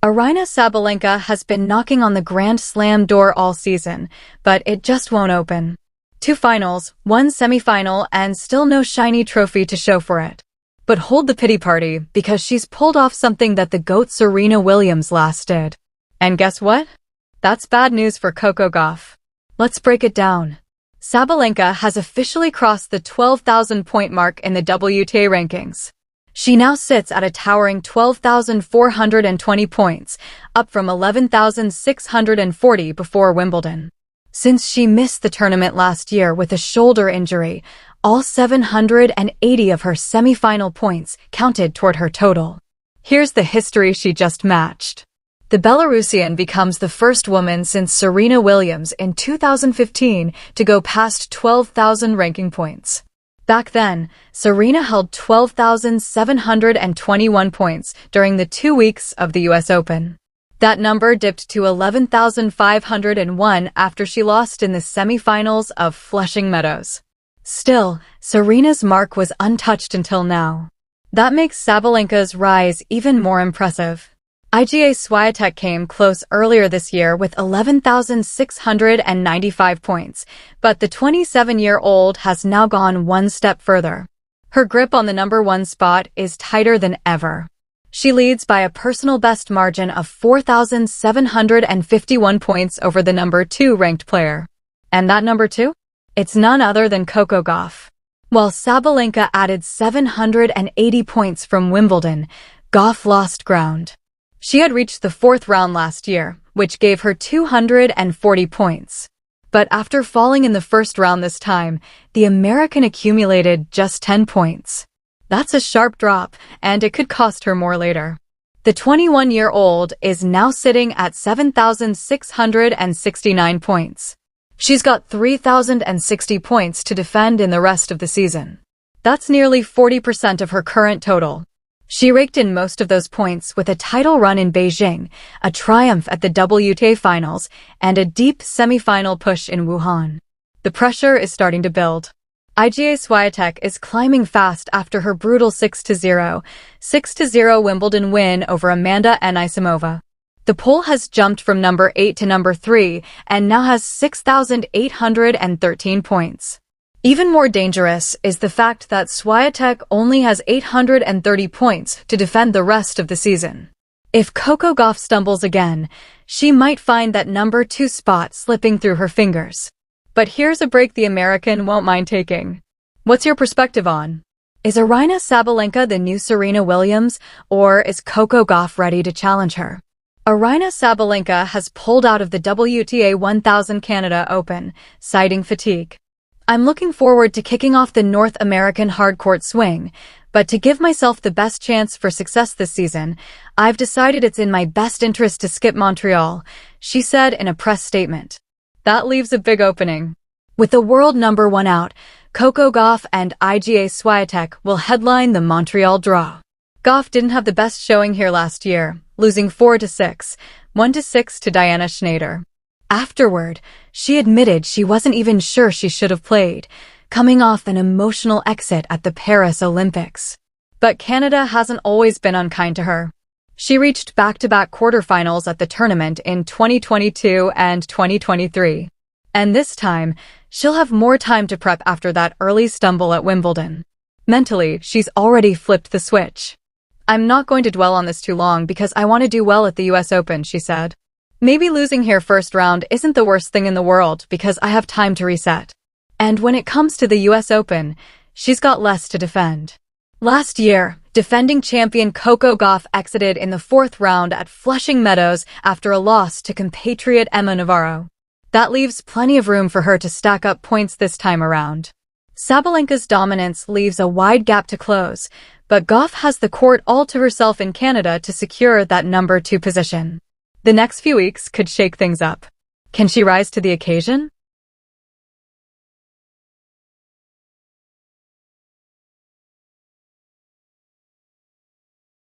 Aryna Sabalenka has been knocking on the Grand Slam door all season, but it just won't open. 2 finals, 1 semifinal, and still no shiny trophy to show for it. But hold the pity party, because she's pulled off something that the GOAT Serena Williams last did. And guess what? That's bad news for Coco Gauff. Let's break it down. Sabalenka has officially crossed the 12,000 point mark in the WTA rankings. She now sits at a towering 12,420 points, up from 11,640 before Wimbledon. Since she missed the tournament last year with a shoulder injury, all 780 of her semifinal points counted toward her total. Here's the history she just matched. The Belarusian becomes the first woman since Serena Williams in 2015 to go past 12,000 ranking points. Back then, Serena held 12,721 points during the 2 weeks of the US Open. That number dipped to 11,501 after she lost in the semifinals of Flushing Meadows. Still, Serena's mark was untouched until now. That makes Sabalenka's rise even more impressive. Iga Swiatek came close earlier this year with 11,695 points, but the 27-year-old has now gone one step further. Her grip on the number 1 spot is tighter than ever. She leads by a personal best margin of 4,751 points over the number 2 ranked player. And that number 2? It's none other than Coco Gauff. While Sabalenka added 780 points from Wimbledon, Gauff lost ground. She had reached the 4th round last year, which gave her 240 points. But after falling in the 1st round this time, the American accumulated just 10 points. That's a sharp drop, and it could cost her more later. The 21-year-old is now sitting at 7,669 points. She's got 3,060 points to defend in the rest of the season. That's nearly 40% of her current total. She raked in most of those points with a title run in Beijing, a triumph at the WTA finals, and a deep semifinal push in Wuhan. The pressure is starting to build. Iga Swiatek is climbing fast after her brutal 6-0 Wimbledon win over Amanda Anisimova. The poll has jumped from number 8 to number 3 and now has 6,813 points. Even more dangerous is the fact that Swiatek only has 830 points to defend the rest of the season. If Coco Gauff stumbles again, she might find that number 2 spot slipping through her fingers. But here's a break the American won't mind taking. What's your perspective on? Is Aryna Sabalenka the new Serena Williams, or is Coco Gauff ready to challenge her? Aryna Sabalenka has pulled out of the WTA 1000 Canada Open, citing fatigue. I'm looking forward to kicking off the North American hardcourt swing, but to give myself the best chance for success this season, I've decided it's in my best interest to skip Montreal, she said in a press statement. That leaves a big opening. With the world number 1 out, Coco Gauff and Iga Swiatek will headline the Montreal draw. Gauff didn't have the best showing here last year, losing 4-6, 1-6 to Diana Schneider. Afterward, she admitted she wasn't even sure she should have played, coming off an emotional exit at the Paris Olympics. But Canada hasn't always been unkind to her. She reached back-to-back quarterfinals at the tournament in 2022 and 2023. And this time, she'll have more time to prep after that early stumble at Wimbledon. Mentally, she's already flipped the switch. I'm not going to dwell on this too long because I want to do well at the US Open, she said. Maybe losing here 1st round isn't the worst thing in the world because I have time to reset. And when it comes to the US Open, she's got less to defend. Last year, defending champion Coco Gauff exited in the 4th round at Flushing Meadows after a loss to compatriot Emma Navarro. That leaves plenty of room for her to stack up points this time around. Sabalenka's dominance leaves a wide gap to close, but Gauff has the court all to herself in Canada to secure that number 2 position. The next few weeks could shake things up. Can she rise to the occasion?